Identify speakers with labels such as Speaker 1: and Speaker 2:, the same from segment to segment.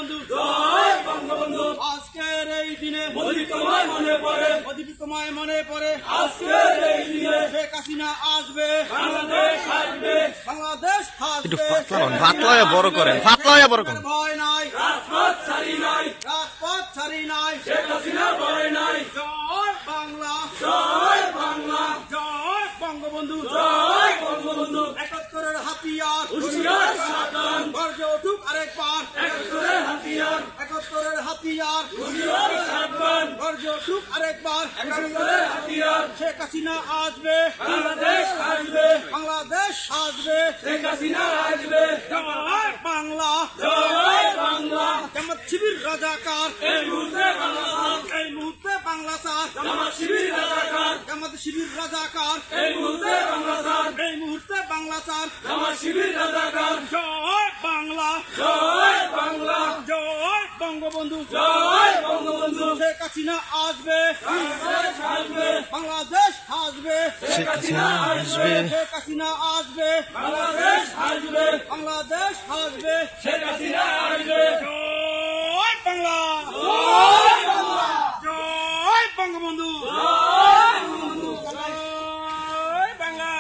Speaker 1: বঙ্গবন্ধু
Speaker 2: জয় বঙ্গবন্ধু।
Speaker 1: আজকের এই দিনে
Speaker 2: মোদি তোমায় মনে পড়ে,
Speaker 1: মোদি তোমায় মনে পড়ে।
Speaker 2: আজকের এই দিনে
Speaker 1: শেখ হাসিনা আসবে,
Speaker 2: বাংলাদেশ আসবে,
Speaker 1: বাংলাদেশ
Speaker 3: একটু
Speaker 1: আসবে।
Speaker 3: ফাতলা বড় করেন, ফাতলা বড় করেন।
Speaker 1: ভয় নাই,
Speaker 2: রাজপথ ছাড়ি নাই,
Speaker 1: রাজপথ ছাড়ি নাই।
Speaker 2: শেখ হাসিনার ভয় নাই।
Speaker 1: জয় বাংলা,
Speaker 2: জয় বাংলা,
Speaker 1: জয় বঙ্গবন্ধু,
Speaker 2: জয় বঙ্গবন্ধু।
Speaker 1: ৭১-এর হাতিয়ার
Speaker 2: হুঁশিয়ার সাবধান,
Speaker 1: গর্জে উঠুক আরেকবার।
Speaker 2: একাত্তরের হাতিয়ার,
Speaker 1: ৭১-এর হাতিয়ার
Speaker 2: হুঁশিয়ার সাবধান,
Speaker 1: গর্জে উঠুক আরেকবার।
Speaker 2: একাত্তরের হাতিয়ার।
Speaker 1: শেখ হাসিনা আসবে,
Speaker 2: বাংলাদেশ আসবে,
Speaker 1: বাংলাদেশ আসবে।
Speaker 2: শেখ হাসিনা আসবে।
Speaker 1: জয় বাংলা,
Speaker 2: জয় বাংলা।
Speaker 1: জামাত শিবির রাজাকার,
Speaker 2: এই মুহূর্তে বাংলা ছাড়,
Speaker 1: এই মুহূর্তে বাংলা ছাড়।
Speaker 2: জামাত শিবির রাজাকার।
Speaker 1: জামাত শিবির রাজাকার,
Speaker 2: এই মুহূর্তে বাংলা ছাড়,
Speaker 1: এই মুহূর্তে বাংলা ছাড়।
Speaker 2: জামাত শিবির রাজাকার।
Speaker 1: জয় বাংলা,
Speaker 2: জয় বাংলা,
Speaker 1: জয় বঙ্গবন্ধু,
Speaker 2: জয় বঙ্গবন্ধু।
Speaker 1: শেখ হাসিনা আসবে,
Speaker 2: বাংলাদেশ আসবে,
Speaker 1: বাংলাদেশ আসবে।
Speaker 3: শেখ হাসিনা আসবে,
Speaker 1: শেখ হাসিনা আসবে,
Speaker 2: বাংলাদেশ আসবে,
Speaker 1: বাংলাদেশ আসবে।
Speaker 2: শেখ হাসিনা আসবে।
Speaker 1: জয় বাংলা,
Speaker 2: জয় বাংলা,
Speaker 1: জয় বঙ্গবন্ধু,
Speaker 2: জয় বঙ্গবন্ধু।
Speaker 1: জয় বাংলা,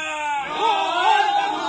Speaker 2: জয় বাংলা,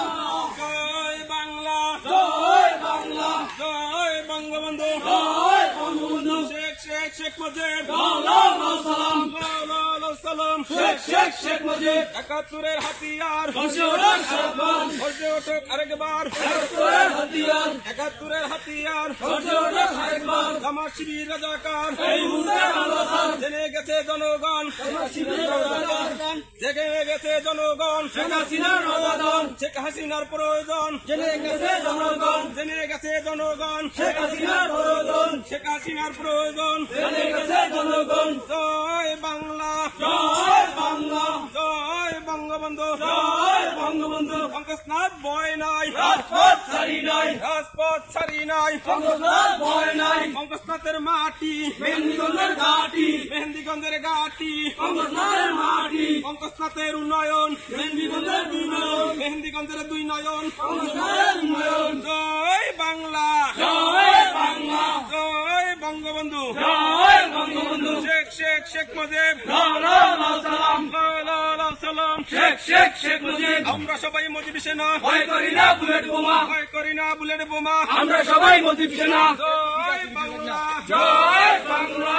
Speaker 1: জয় বাংলা,
Speaker 2: জয় বাংলা,
Speaker 1: জয় বঙ্গবন্ধু,
Speaker 2: জয় বঙ্গবন্ধু।
Speaker 1: শেখ শেখ শেখ মুজিব,
Speaker 2: লালালাল সালাম,
Speaker 1: লালালাল সালাম।
Speaker 2: শেখ শেখ শেখ মুজিব।
Speaker 1: ৭১-এর হাতিয়ার
Speaker 2: বসে ওঠা সাবধান,
Speaker 1: গর্জে উঠুক আরেকবার।
Speaker 2: একাত্তরের হাতিয়ার,
Speaker 1: ৭১-এর হাতিয়ার
Speaker 2: বসে ওঠা আরেকবার।
Speaker 1: জামাত শিবির রাজাকার,
Speaker 2: এই মুহূর্তে বাংলা ছাড়,
Speaker 1: জেনে গেছে জনগণ,
Speaker 2: জামাত শিবির রাজাকার।
Speaker 1: জেগে গেছে জনগণ।
Speaker 2: শেখ হাসিনার রাজাকার,
Speaker 1: শেখ হাসিনার প্রয়োজন,
Speaker 2: জেনে গেছে জনগণ।
Speaker 1: জেনে গেছে জনগণ।
Speaker 2: শেখ হাসিনার প্রয়োজন,
Speaker 1: শেখ হাসিনার প্রয়োজন।
Speaker 2: জেনে গেছে জনগণ।
Speaker 1: জয় বাংলা,
Speaker 2: জয় বাংলা,
Speaker 1: জয় বঙ্গবন্ধু,
Speaker 2: জয় বঙ্গবন্ধু।
Speaker 1: অঙ্কস্নাথ ভয় নাই,
Speaker 2: রাজপথ ছাড়ি নাই,
Speaker 1: রাজপথ ছাড়ি নাই।
Speaker 2: অঙ্কস্নাথ ভয় নাই।
Speaker 1: অঙ্কস্নাথের মাটি,
Speaker 2: মেহেন্দিগঞ্জের ঘাটি,
Speaker 1: মেহেন্দিগঞ্জের ঘাটি।
Speaker 2: অঙ্কস্নাথের মাটি,
Speaker 1: অঙ্কস্নাথের উন্নয়ন,
Speaker 2: মেহেন্দিগঞ্জের উন্নয়ন,
Speaker 1: মেহেন্দিগঞ্জের ২ নয়ন।
Speaker 2: অঙ্কস্নাথের উন্নয়ন।
Speaker 1: জয় বাংলা,
Speaker 2: জয় বাংলা,
Speaker 1: জয় বঙ্গবন্ধু,
Speaker 2: জয় বঙ্গবন্ধু।
Speaker 1: শেখ শেখ শেখ মুজিব,
Speaker 2: লালালাল সালাম,
Speaker 1: লালালাল সালাম।
Speaker 2: শেখ শেখ শেখ মুজিব।
Speaker 1: আমরা সবাই মুজিব সেনা,
Speaker 2: ভয় করি না বুলেট বোমা,
Speaker 1: ভয় করি না বুলেট বোমা।
Speaker 2: আমরা সবাই মুজিব সেনা।
Speaker 1: জয় বাংলা,
Speaker 2: জয় বাংলা,